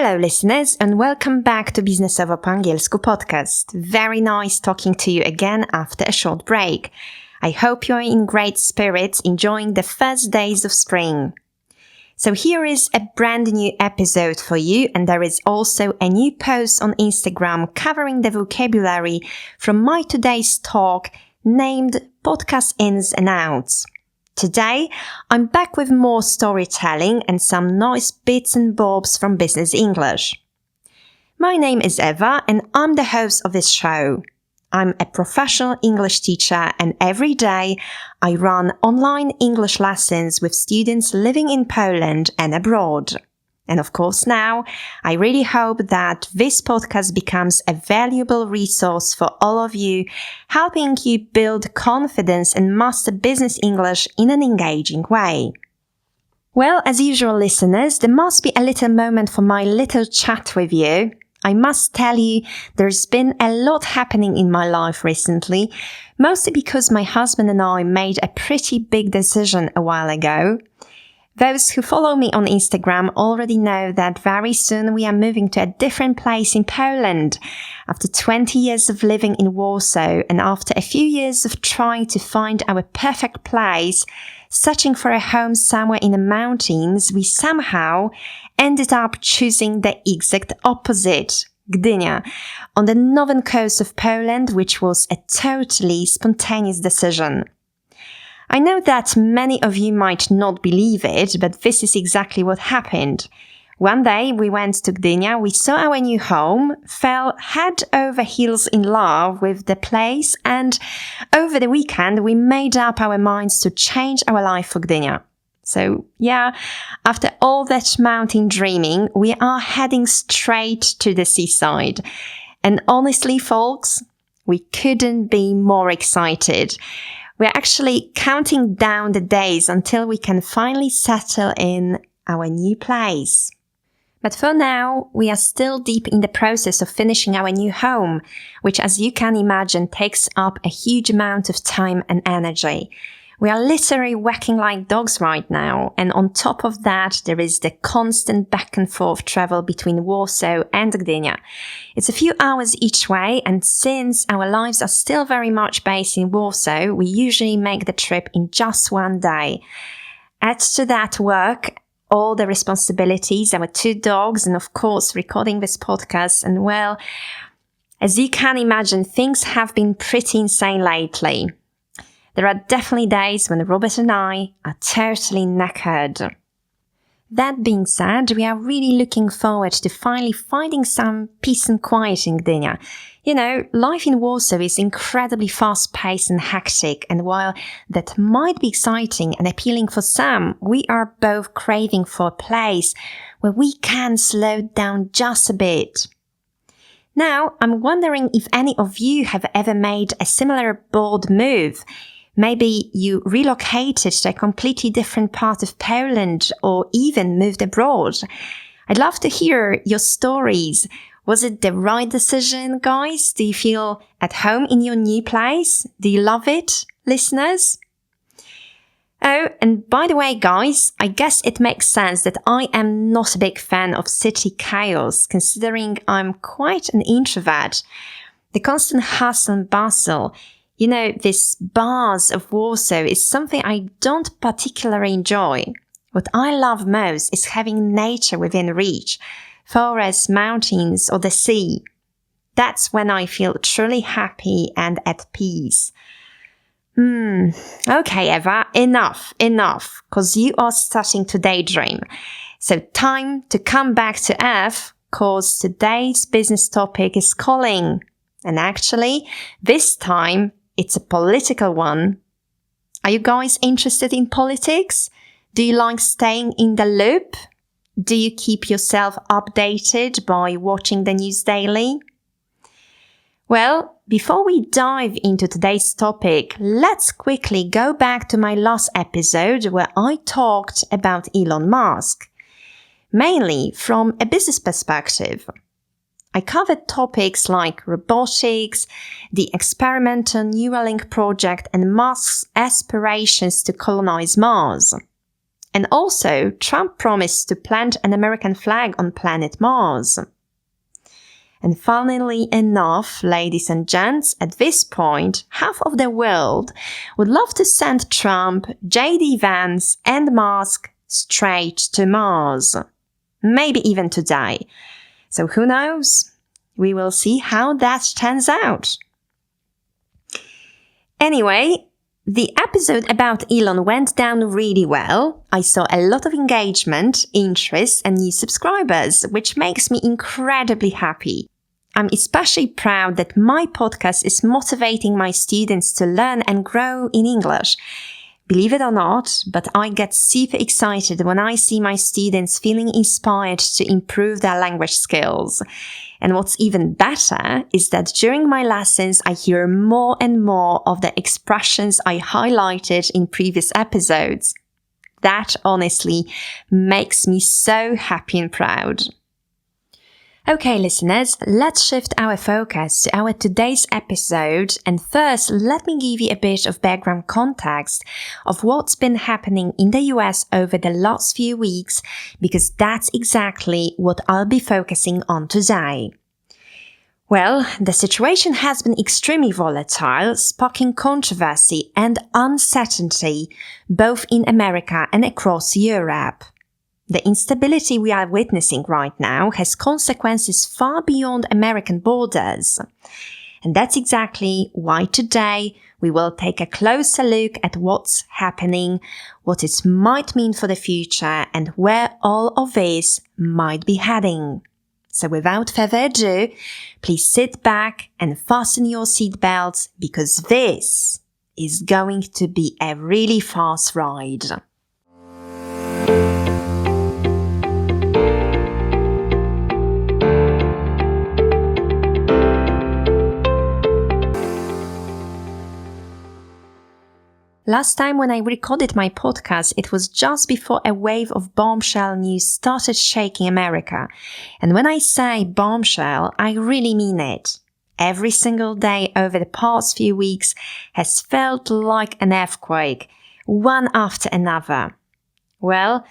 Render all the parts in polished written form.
Hello listeners and welcome back to Biznesowo po angielsku podcast. Very nice talking to you again after a short break. I hope you're in great spirits enjoying the first days of spring. So here is a brand new episode for you, and there is also a new post on Instagram covering the vocabulary from my today's talk named Podcast Ins and Outs. Today, I'm back with more storytelling and some nice bits and bobs from Business English. My name is Eva and I'm the host of this show. I'm a professional English teacher and every day I run online English lessons with students living in Poland and abroad. And of course now, I really hope that this podcast becomes a valuable resource for all of you, helping you build confidence and master business English in an engaging way. Well, as usual listeners, there must be a little moment for my little chat with you. I must tell you, there's been a lot happening in my life recently, mostly because my husband and I made a pretty big decision a while ago. Those who follow me on Instagram already know that very soon we are moving to a different place in Poland. After 20 years of living in Warsaw and after a few years of trying to find our perfect place, searching for a home somewhere in the mountains, we somehow ended up choosing the exact opposite, Gdynia, on the northern coast of Poland, which was a totally spontaneous decision. I know that many of you might not believe it, but this is exactly what happened. One day we went to Gdynia, we saw our new home, fell head over heels in love with the place, and over the weekend we made up our minds to change our life for Gdynia. So yeah, after all that mountain dreaming, we are heading straight to the seaside. And honestly, folks, we couldn't be more excited. We're actually counting down the days until we can finally settle in our new place. But for now, we are still deep in the process of finishing our new home, which, as you can imagine, takes up a huge amount of time and energy. We are literally working like dogs right now, and on top of that, there is the constant back and forth travel between Warsaw and Gdynia. It's a few hours each way, and since our lives are still very much based in Warsaw, we usually make the trip in just one day. Add to that work, all the responsibilities, our 2 dogs, and of course, recording this podcast, and well, as you can imagine, things have been pretty insane lately. There are definitely days when Robert and I are totally knackered. That being said, we are really looking forward to finally finding some peace and quiet in Gdynia. You know, life in Warsaw is incredibly fast-paced and hectic, and while that might be exciting and appealing for some, we are both craving for a place where we can slow down just a bit. Now, I'm wondering if any of you have ever made a similar bold move. Maybe you relocated to a completely different part of Poland or even moved abroad. I'd love to hear your stories. Was it the right decision, guys? Do you feel at home in your new place? Do you love it, listeners? Oh, and by the way, guys, I guess it makes sense that I am not a big fan of city chaos, considering I'm quite an introvert. The constant hustle and bustle, you know, this buzz of Warsaw is something I don't particularly enjoy. What I love most is having nature within reach, forests, mountains, or the sea. That's when I feel truly happy and at peace. Okay, Eva, enough, because you are starting to daydream. So time to come back to earth, because today's business topic is calling. And actually, this time, it's a political one. Are you guys interested in politics? Do you like staying in the loop? Do you keep yourself updated by watching the news daily? Well, before we dive into today's topic, let's quickly go back to my last episode where I talked about Elon Musk, mainly from a business perspective. I covered topics like robotics, the experimental Neuralink project, and Musk's aspirations to colonize Mars. And also, Trump promised to plant an American flag on planet Mars. And funnily enough, ladies and gents, at this point, half of the world would love to send Trump, J.D. Vance, and Musk straight to Mars. Maybe even today. So who knows? We will see how that turns out. Anyway, the episode about Elon went down really well. I saw a lot of engagement, interest, and new subscribers, which makes me incredibly happy. I'm especially proud that my podcast is motivating my students to learn and grow in English. Believe it or not, but I get super excited when I see my students feeling inspired to improve their language skills. And what's even better is that during my lessons, I hear more and more of the expressions I highlighted in previous episodes. That honestly makes me so happy and proud. Okay, listeners, let's shift our focus to our today's episode. And first, let me give you a bit of background context of what's been happening in the US over the last few weeks, because that's exactly what I'll be focusing on today. Well, the situation has been extremely volatile, sparking controversy and uncertainty both in America and across Europe. The instability we are witnessing right now has consequences far beyond American borders. And that's exactly why today we will take a closer look at what's happening, what it might mean for the future, and where all of this might be heading. So without further ado, please sit back and fasten your seatbelts, because this is going to be a really fast ride. Last time when I recorded my podcast, it was just before a wave of bombshell news started shaking America. And when I say bombshell, I really mean it. Every single day over the past few weeks has felt like an earthquake, one after another. Well,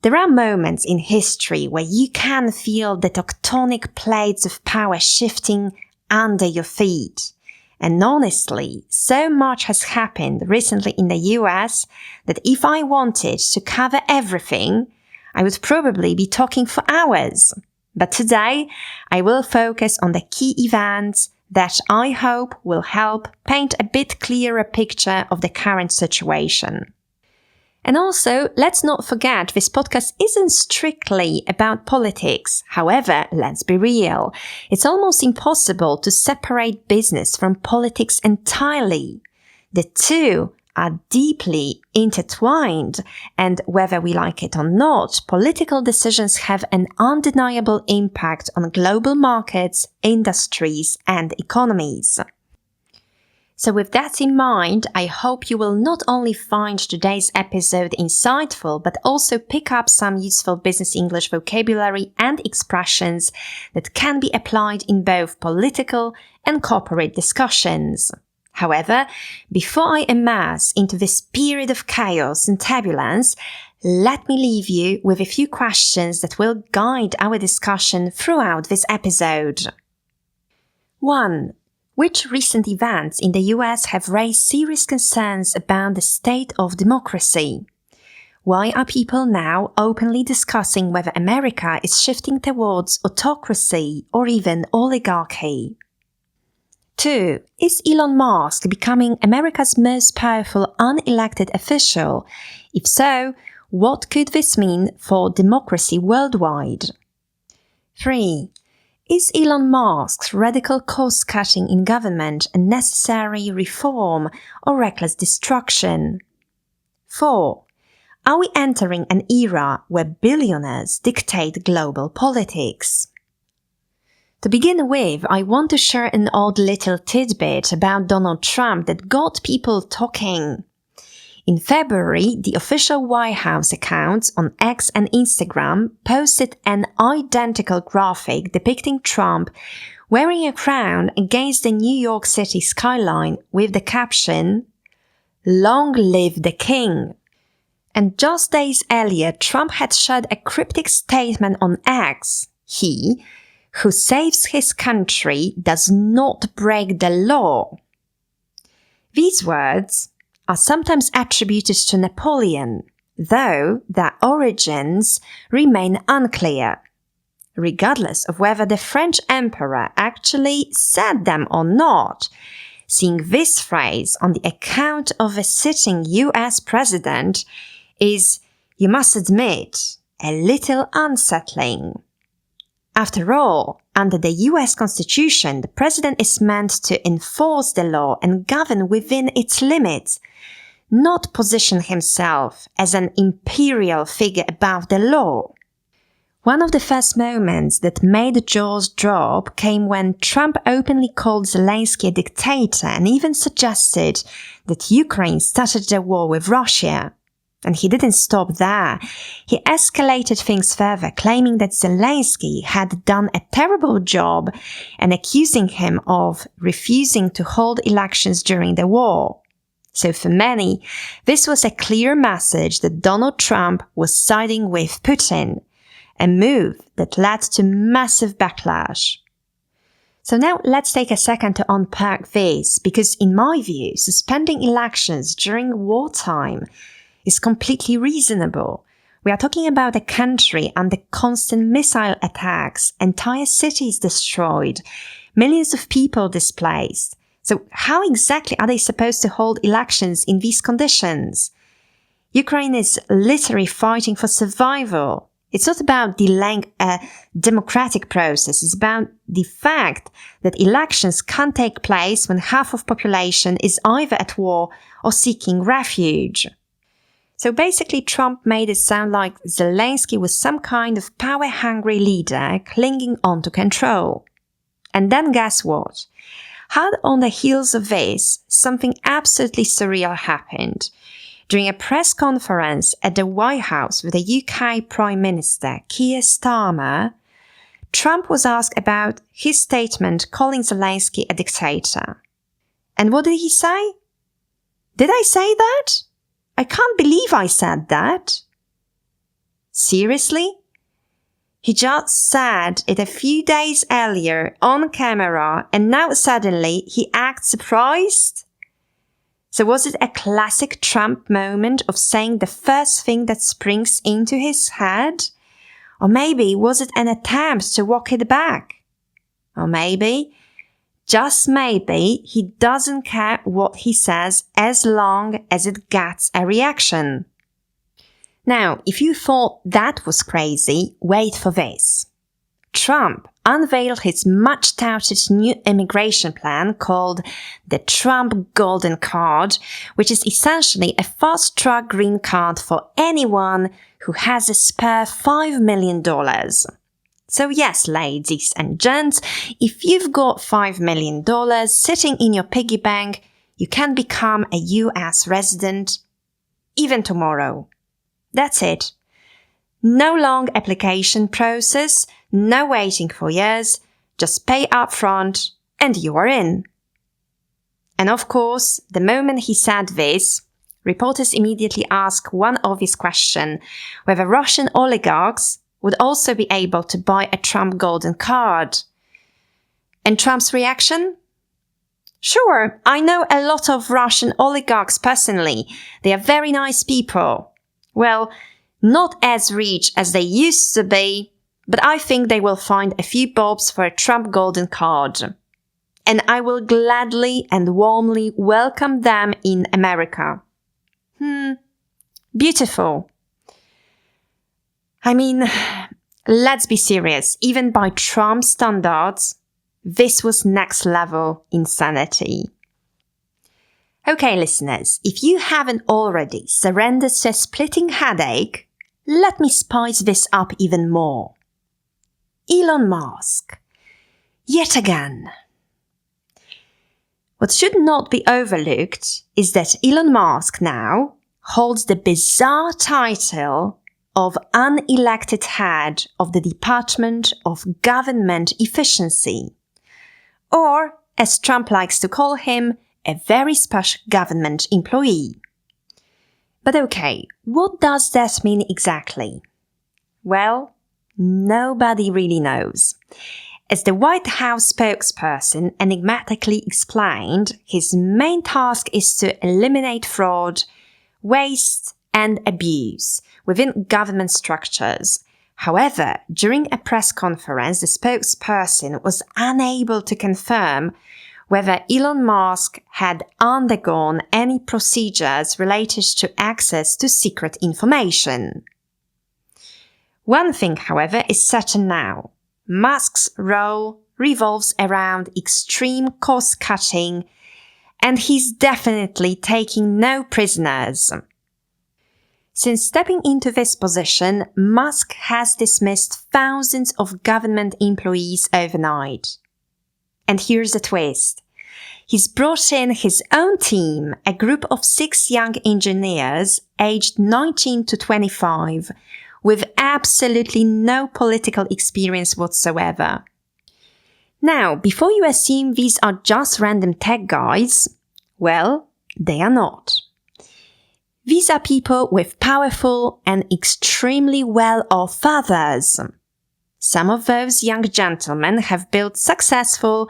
there are moments in history where you can feel the tectonic plates of power shifting under your feet. And honestly, so much has happened recently in the US that if I wanted to cover everything, I would probably be talking for hours. But today, I will focus on the key events that I hope will help paint a bit clearer picture of the current situation. And also, let's not forget, this podcast isn't strictly about politics. However, let's be real. It's almost impossible to separate business from politics entirely. The two are deeply intertwined, and whether we like it or not, political decisions have an undeniable impact on global markets, industries, and economies. So with that in mind, I hope you will not only find today's episode insightful, but also pick up some useful business English vocabulary and expressions that can be applied in both political and corporate discussions. However, before I immerse into this period of chaos and turbulence, let me leave you with a few questions that will guide our discussion throughout this episode. 1. Which recent events in the US have raised serious concerns about the state of democracy? Why are people now openly discussing whether America is shifting towards autocracy or even oligarchy? 2. Is Elon Musk becoming America's most powerful unelected official? If so, what could this mean for democracy worldwide? 3. Is Elon Musk's radical cost-cutting in government a necessary reform or reckless destruction? 4. Are we entering an era where billionaires dictate global politics? To begin with, I want to share an odd little tidbit about Donald Trump that got people talking. In February, the official White House accounts on X and Instagram posted an identical graphic depicting Trump wearing a crown against the New York City skyline with the caption, "Long live the King." And just days earlier, Trump had shared a cryptic statement on X. He, who saves his country, does not break the law. These words are sometimes attributed to Napoleon, though their origins remain unclear. Regardless of whether the French emperor actually said them or not, seeing this phrase on the account of a sitting US president is, you must admit, a little unsettling. After all, under the US Constitution, the president is meant to enforce the law and govern within its limits, not position himself as an imperial figure above the law. One of the first moments that made jaws drop came when Trump openly called Zelensky a dictator and even suggested that Ukraine started the war with Russia. And he didn't stop there. He escalated things further, claiming that Zelensky had done a terrible job and accusing him of refusing to hold elections during the war. So for many, this was a clear message that Donald Trump was siding with Putin, a move that led to massive backlash. So now let's take a second to unpack this, because in my view, suspending elections during wartime is completely reasonable. We are talking about a country under constant missile attacks, entire cities destroyed, millions of people displaced. So how exactly are they supposed to hold elections in these conditions? Ukraine is literally fighting for survival. It's not about delaying a democratic process. It's about the fact that elections can't take place when half of population is either at war or seeking refuge. So basically, Trump made it sound like Zelensky was some kind of power-hungry leader clinging on to control. And then guess what? Hard on the heels of this, something absolutely surreal happened. During a press conference at the White House with the UK Prime Minister, Keir Starmer, Trump was asked about his statement calling Zelensky a dictator. And what did he say? Did I say that? I can't believe I said that. Seriously? He just said it a few days earlier on camera and now suddenly he acts surprised? So was it a classic Trump moment of saying the first thing that springs into his head? Or maybe was it an attempt to walk it back? Or maybe, just maybe, he doesn't care what he says as long as it gets a reaction. Now, if you thought that was crazy, wait for this. Trump unveiled his much-touted new immigration plan called the Trump Golden Card, which is essentially a fast-track green card for anyone who has a spare $5 million. So yes, ladies and gents, if you've got $5 million sitting in your piggy bank, you can become a US resident even tomorrow. That's it. No long application process, no waiting for years, just pay up front and you are in. And of course, the moment he said this, reporters immediately asked one obvious question, whether Russian oligarchs would also be able to buy a Trump Golden Card. And Trump's reaction? Sure, I know a lot of Russian oligarchs personally. They are very nice people. Well, not as rich as they used to be, but I think they will find a few bobs for a Trump Golden Card. And I will gladly and warmly welcome them in America. Beautiful. I mean, let's be serious. Even by Trump standards, this was next level insanity. Okay, listeners, if you haven't already surrendered to a splitting headache, let me spice this up even more. Elon Musk. Yet again. What should not be overlooked is that Elon Musk now holds the bizarre title of unelected head of the Department of Government Efficiency, or, as Trump likes to call him, a very special government employee. But okay, what does that mean exactly? Well, nobody really knows. As the White House spokesperson enigmatically explained, his main task is to eliminate fraud, waste, and abuse within government structures. However, during a press conference, the spokesperson was unable to confirm whether Elon Musk had undergone any procedures related to access to secret information. One thing, however, is certain now. Musk's role revolves around extreme cost-cutting, and he's definitely taking no prisoners. Since stepping into this position, Musk has dismissed thousands of government employees overnight. And here's the twist. He's brought in his own team, a group of 6 young engineers aged 19 to 25, with absolutely no political experience whatsoever. Now, before you assume these are just random tech guys, well, they are not. These are people with powerful and extremely well-off fathers. Some of those young gentlemen have built successful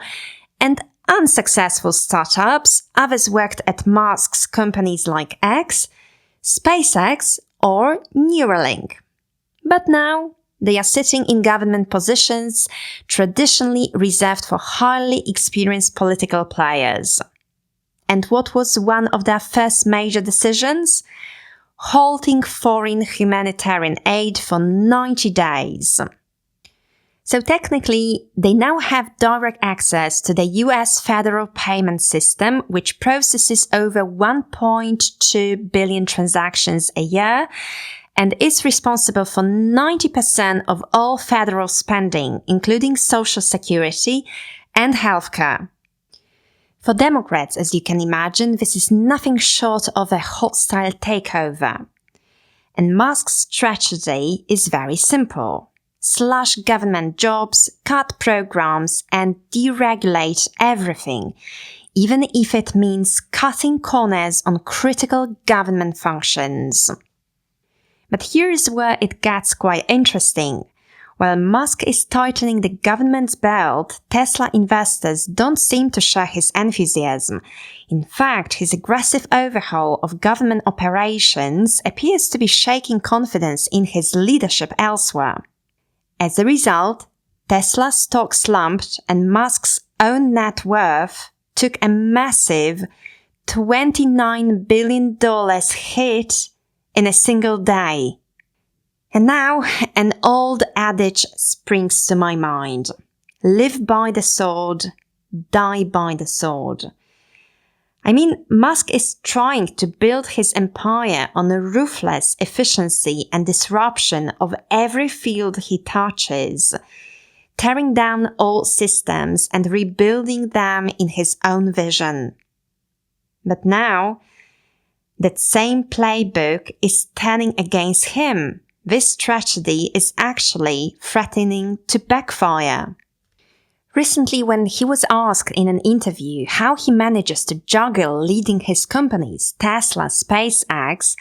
and unsuccessful startups. Others worked at Musk's companies like X, SpaceX, or Neuralink. But now, they are sitting in government positions traditionally reserved for highly experienced political players. And what was one of their first major decisions? Halting foreign humanitarian aid for 90 days. So technically, they now have direct access to the US federal payment system, which processes over 1.2 billion transactions a year and is responsible for 90% of all federal spending, including Social Security and healthcare. For Democrats, as you can imagine, this is nothing short of a hostile takeover. And Musk's strategy is very simple. Slash government jobs, cut programs, and deregulate everything, even if it means cutting corners on critical government functions. But here's where it gets quite interesting. While Musk is tightening the government's belt, Tesla investors don't seem to share his enthusiasm. In fact, his aggressive overhaul of government operations appears to be shaking confidence in his leadership elsewhere. As a result, Tesla's stock slumped and Musk's own net worth took a massive $29 billion hit in a single day. And now, an old adage springs to my mind. Live by the sword, die by the sword. I mean, Musk is trying to build his empire on the ruthless efficiency and disruption of every field he touches, tearing down all systems and rebuilding them in his own vision. But now, that same playbook is turning against him. This strategy is actually threatening to backfire. Recently, when he was asked in an interview how he manages to juggle leading his companies, Tesla, SpaceX,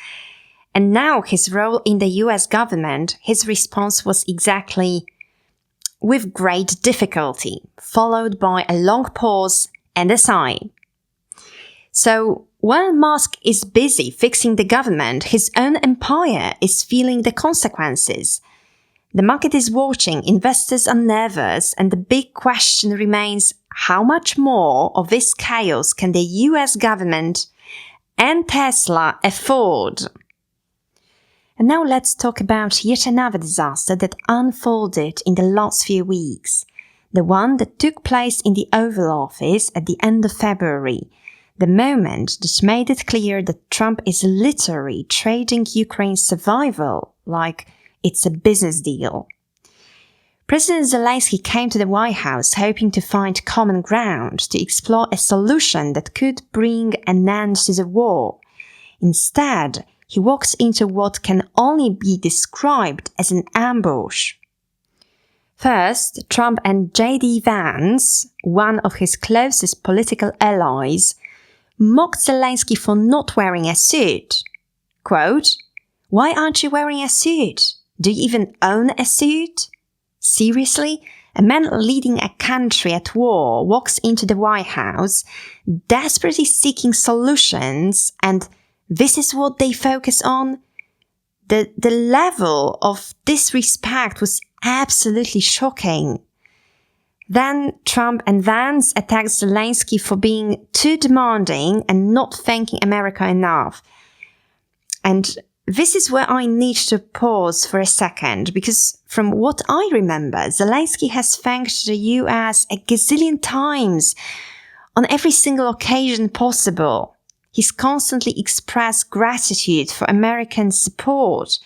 and now his role in the US government, his response was exactly, "with great difficulty," followed by a long pause and a sigh. So, while Musk is busy fixing the government, his own empire is feeling the consequences. The market is watching, investors are nervous, and the big question remains, how much more of this chaos can the US government and Tesla afford? And now let's talk about yet another disaster that unfolded in the last few weeks. The one that took place in the Oval Office at the end of February. The moment that made it clear that Trump is literally trading Ukraine's survival like it's a business deal. President Zelensky came to the White House hoping to find common ground to explore a solution that could bring an end to the war. Instead, he walks into what can only be described as an ambush. First, Trump and J.D. Vance, one of his closest political allies, mocked Zelensky for not wearing a suit. Quote, "Why aren't you wearing a suit? Do you even own a suit? Seriously? A man leading a country at war walks into the White House, desperately seeking solutions, and this is what they focus on?" The level of disrespect was absolutely shocking. Then Trump and Vance attacked Zelensky for being too demanding and not thanking America enough. And this is where I need to pause for a second, because from what I remember, Zelensky has thanked the US a gazillion times on every single occasion possible. He's constantly expressed gratitude for American support.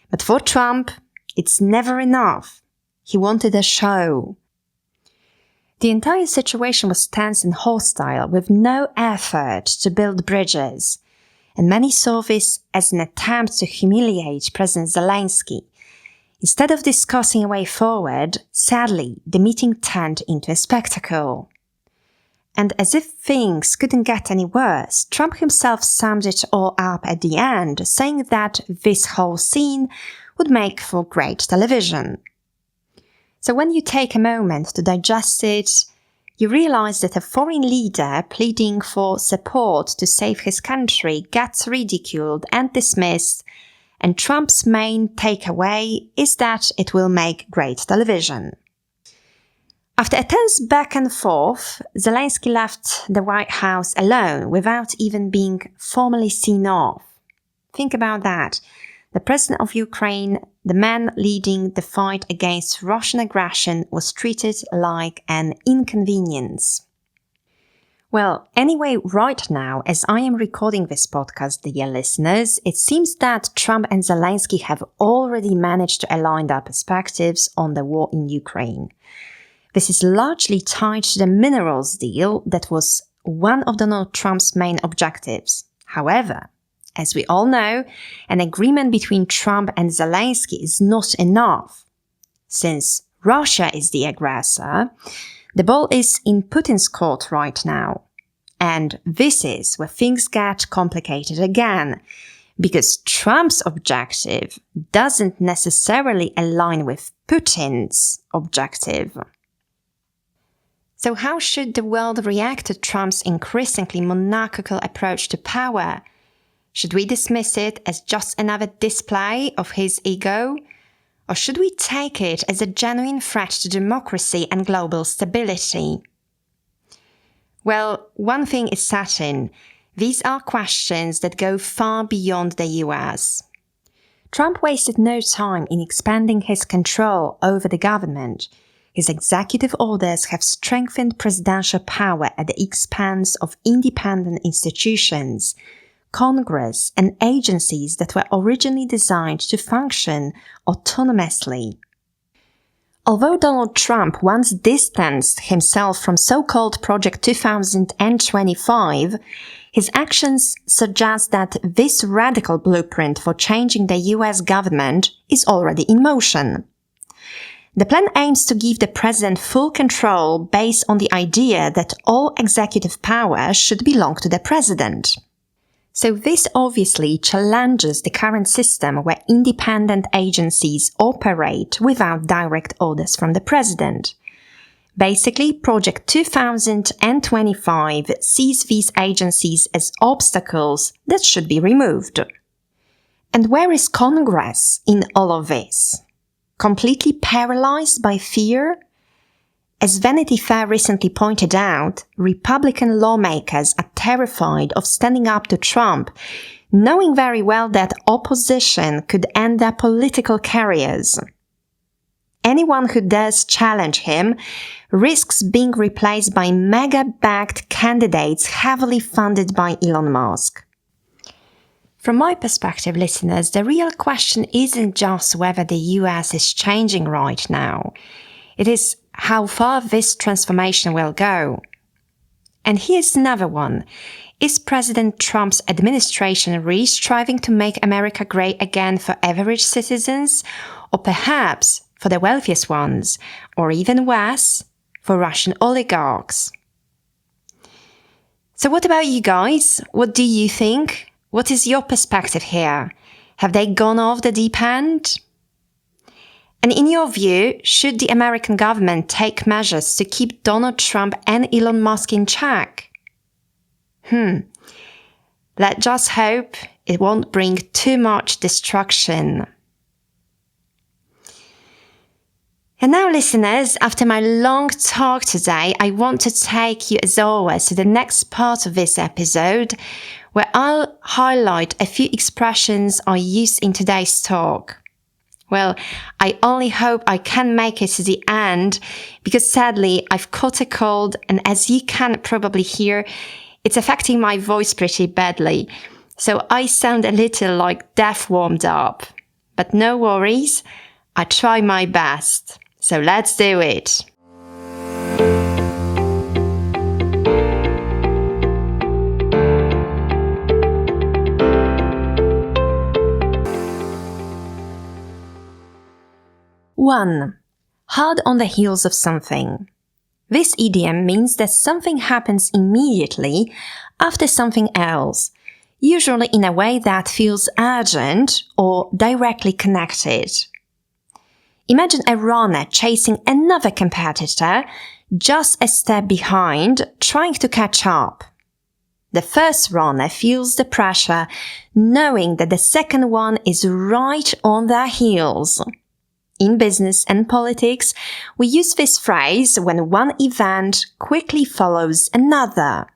But for Trump, it's never enough. He wanted a show. The entire situation was tense and hostile, with no effort to build bridges. And many saw this as an attempt to humiliate President Zelensky. Instead of discussing a way forward, sadly, the meeting turned into a spectacle. And as if things couldn't get any worse, Trump himself summed it all up at the end, saying that this whole scene would make for great television. So when you take a moment to digest it, you realize that a foreign leader pleading for support to save his country gets ridiculed and dismissed, and Trump's main takeaway is that it will make great television. After a tense back and forth, Zelensky left the White House alone without even being formally seen off. Think about that. The president of Ukraine, the man leading the fight against Russian aggression, was treated like an inconvenience. Well, anyway, right now, as I am recording this podcast, dear listeners, it seems that Trump and Zelensky have already managed to align their perspectives on the war in Ukraine. This is largely tied to the minerals deal that was one of Donald Trump's main objectives. However, as we all know, an agreement between Trump and Zelensky is not enough. Since Russia is the aggressor, the ball is in Putin's court right now. And this is where things get complicated again, because Trump's objective doesn't necessarily align with Putin's objective. So how should the world react to Trump's increasingly monarchical approach to power? Should we dismiss it as just another display of his ego? Or should we take it as a genuine threat to democracy and global stability? Well, one thing is certain. These are questions that go far beyond the US. Trump wasted no time in expanding his control over the government. His executive orders have strengthened presidential power at the expense of independent institutions, Congress, and agencies that were originally designed to function autonomously. Although Donald Trump once distanced himself from so-called Project 2025, his actions suggest that this radical blueprint for changing the US government is already in motion. The plan aims to give the president full control based on the idea that all executive power should belong to the president. So this obviously challenges the current system where independent agencies operate without direct orders from the president. Basically, Project 2025 sees these agencies as obstacles that should be removed. And where is Congress in all of this? Completely paralyzed by fear? As Vanity Fair recently pointed out, Republican lawmakers are terrified of standing up to Trump, knowing very well that opposition could end their political careers. Anyone who dares challenge him risks being replaced by mega-backed candidates heavily funded by Elon Musk. From my perspective, listeners, the real question isn't just whether the US is changing right now. It is how far this transformation will go. And here's another one. Is President Trump's administration really striving to make America great again for average citizens, or perhaps for the wealthiest ones, or even worse, for Russian oligarchs? So what about you guys? What do you think? What is your perspective here? Have they gone off the deep end? And in your view, should the American government take measures to keep Donald Trump and Elon Musk in check? Let's just hope it won't bring too much destruction. And now, listeners, after my long talk today, I want to take you, as always, to the next part of this episode, where I'll highlight a few expressions I use in today's talk. Well, I only hope I can make it to the end, because sadly, I've caught a cold, and as you can probably hear, it's affecting my voice pretty badly. So I sound a little like deaf warmed up. But no worries, I try my best. So let's do it. One, hard on the heels of something. This idiom means that something happens immediately after something else, usually in a way that feels urgent or directly connected. Imagine a runner chasing another competitor just a step behind, trying to catch up. The first runner feels the pressure, knowing that the second one is right on their heels. In business and politics, we use this phrase when one event quickly follows another,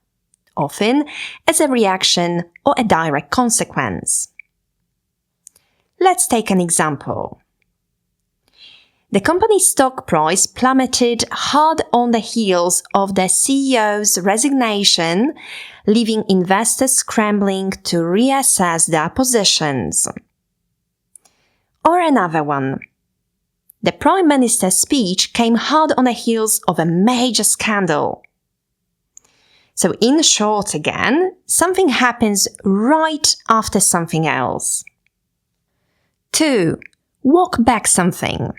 often as a reaction or a direct consequence. Let's take an example. The company's stock price plummeted hard on the heels of the CEO's resignation, leaving investors scrambling to reassess their positions. Or another one. The Prime Minister's speech came hard on the heels of a major scandal. So in short again, something happens right after something else. 2. Walk back something.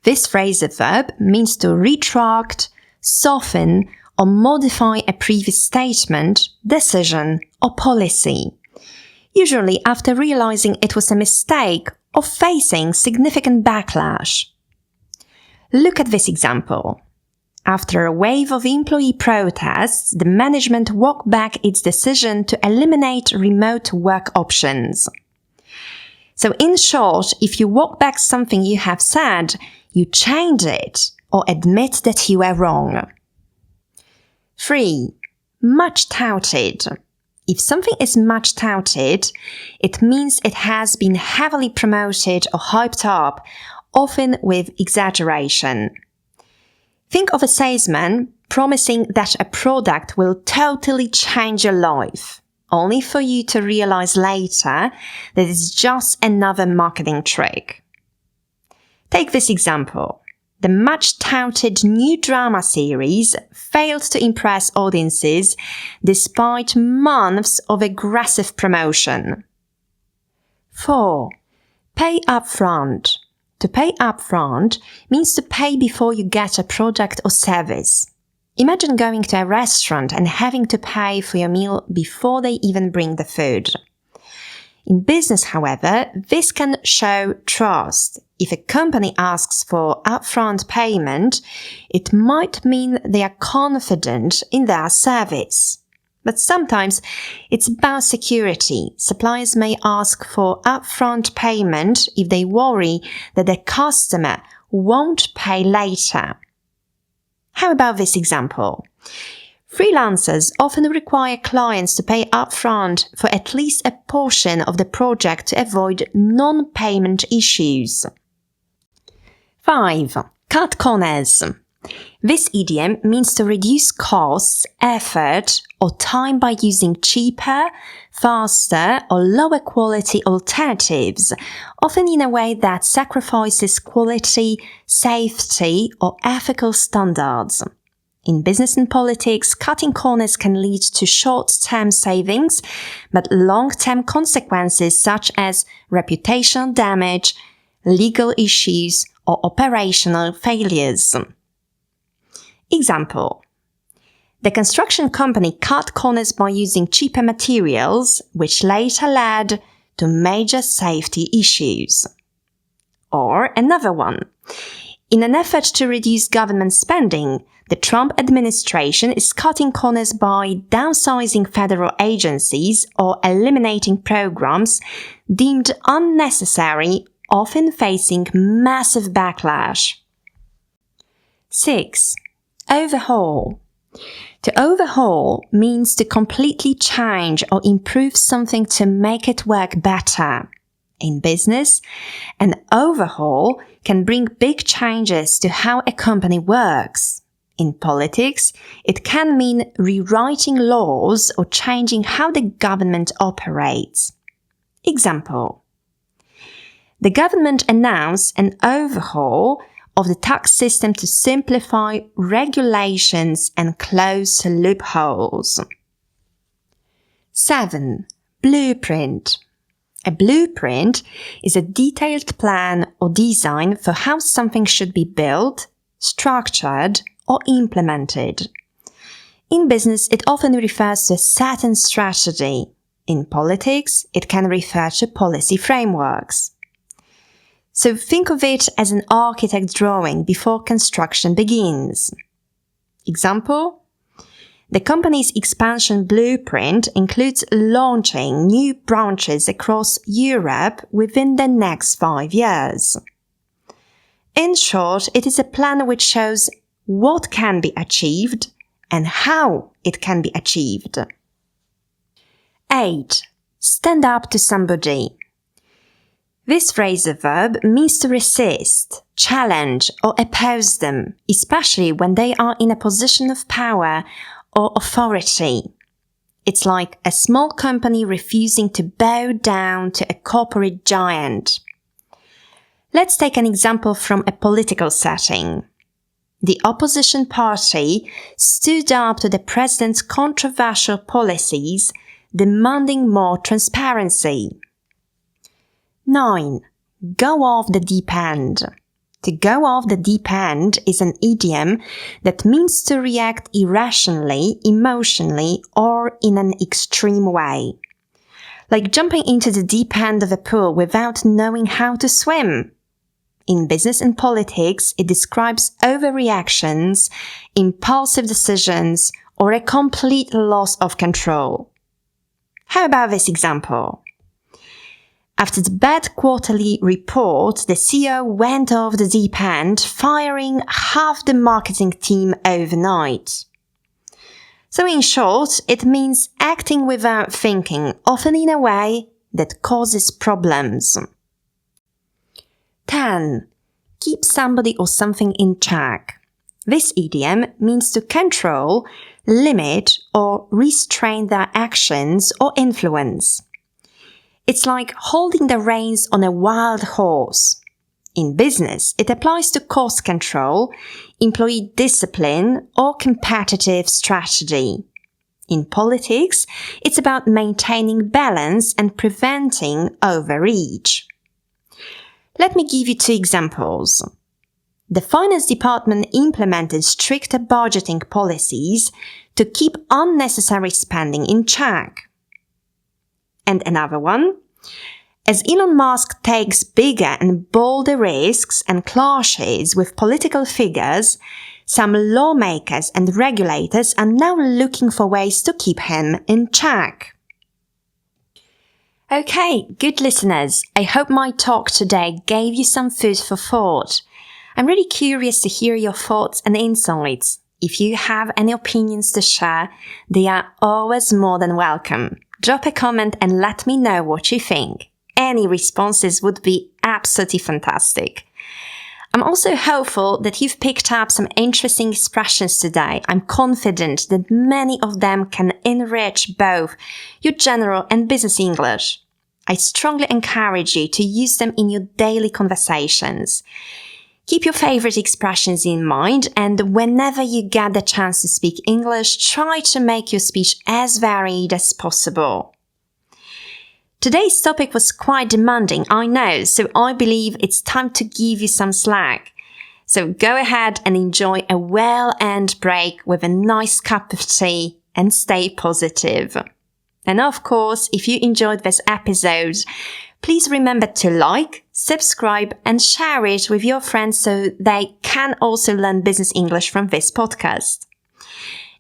This phrasal verb means to retract, soften, or modify a previous statement, decision, or policy, usually after realizing it was a mistake or facing significant backlash. Look at this example. After a wave of employee protests, the management walked back its decision to eliminate remote work options. So in short, if you walk back something you have said, you change it or admit that you were wrong. 3. Much touted. If something is much touted, it means it has been heavily promoted or hyped up, often with exaggeration. Think of a salesman promising that a product will totally change your life, only for you to realize later that it's just another marketing trick. Take this example. The much-touted new drama series failed to impress audiences despite months of aggressive promotion. 4. Pay upfront. To pay upfront means to pay before you get a product or service. Imagine going to a restaurant and having to pay for your meal before they even bring the food. In business, however, this can show trust. If a company asks for upfront payment, it might mean they are confident in their service. But sometimes it's about security. Suppliers may ask for upfront payment if they worry that the customer won't pay later. How about this example? Freelancers often require clients to pay upfront for at least a portion of the project to avoid non-payment issues. 5. Cut corners. This idiom means to reduce costs, effort, or time by using cheaper, faster, or lower quality alternatives, often in a way that sacrifices quality, safety, or ethical standards. In business and politics, cutting corners can lead to short-term savings, but long-term consequences such as reputational damage, legal issues, or operational failures. Example. The construction company cut corners by using cheaper materials, which later led to major safety issues. Or another one. In an effort to reduce government spending, the Trump administration is cutting corners by downsizing federal agencies or eliminating programs deemed unnecessary, often facing massive backlash. 6. Overhaul. To overhaul means to completely change or improve something to make it work better. In business, an overhaul can bring big changes to how a company works. In politics, it can mean rewriting laws or changing how the government operates. Example: the government announced an overhaul of the tax system to simplify regulations and close loopholes. 7. Blueprint. A blueprint is a detailed plan or design for how something should be built, structured, or implemented. In business, it often refers to a certain strategy. In politics, it can refer to policy frameworks. So think of it as an architect drawing before construction begins. Example: the company's expansion blueprint includes launching new branches across Europe within the next 5 years. In short, it is a plan which shows what can be achieved and how it can be achieved. 8. Stand up to somebody. This phrasal verb means to resist, challenge, or oppose them, especially when they are in a position of power or authority. It's like a small company refusing to bow down to a corporate giant. Let's take an example from a political setting. The opposition party stood up to the president's controversial policies, demanding more transparency. 9. Go off the deep end. To go off the deep end is an idiom that means to react irrationally, emotionally, or in an extreme way. Like jumping into the deep end of a pool without knowing how to swim. In business and politics, it describes overreactions, impulsive decisions, or a complete loss of control. How about this example? After the bad quarterly report, the CEO went off the deep end, firing half the marketing team overnight. So in short, it means acting without thinking, often in a way that causes problems. 10. Keep somebody or something in check. This idiom means to control, limit, or restrain their actions or influence. It's like holding the reins on a wild horse. In business, it applies to cost control, employee discipline, or competitive strategy. In politics, it's about maintaining balance and preventing overreach. Let me give you 2 examples. The finance department implemented stricter budgeting policies to keep unnecessary spending in check. And another one. As Elon Musk takes bigger and bolder risks and clashes with political figures, some lawmakers and regulators are now looking for ways to keep him in check. Okay, good listeners, I hope my talk today gave you some food for thought. I'm really curious to hear your thoughts and insights. If you have any opinions to share, they are always more than welcome. Drop a comment and let me know what you think. Any responses would be absolutely fantastic. I'm also hopeful that you've picked up some interesting expressions today. I'm confident that many of them can enrich both your general and business English. I strongly encourage you to use them in your daily conversations. Keep your favorite expressions in mind, and whenever you get the chance to speak English, try to make your speech as varied as possible. Today's topic was quite demanding, I know, so I believe it's time to give you some slack. So go ahead and enjoy a well-earned break with a nice cup of tea and stay positive. And of course, if you enjoyed this episode, please remember to like, subscribe, and share it with your friends so they can also learn business English from this podcast.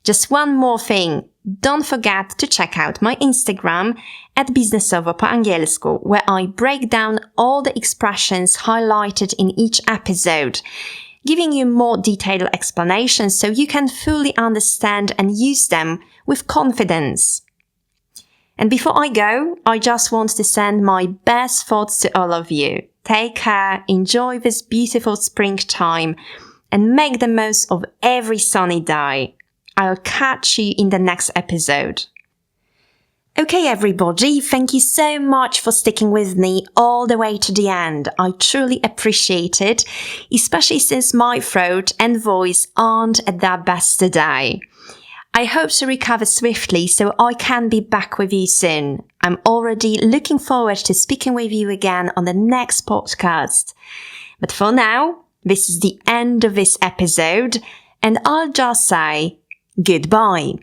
Just one more thing. Don't forget to check out my Instagram @biznesowo po angielsku, where I break down all the expressions highlighted in each episode, giving you more detailed explanations so you can fully understand and use them with confidence. And before I go, I just want to send my best thoughts to all of you. Take care, enjoy this beautiful springtime, and make the most of every sunny day. I'll catch you in the next episode. Okay, everybody, thank you so much for sticking with me all the way to the end. I truly appreciate it, especially since my throat and voice aren't at their best today. I hope to recover swiftly so I can be back with you soon. I'm already looking forward to speaking with you again on the next podcast. But for now, this is the end of this episode, and I'll just say goodbye.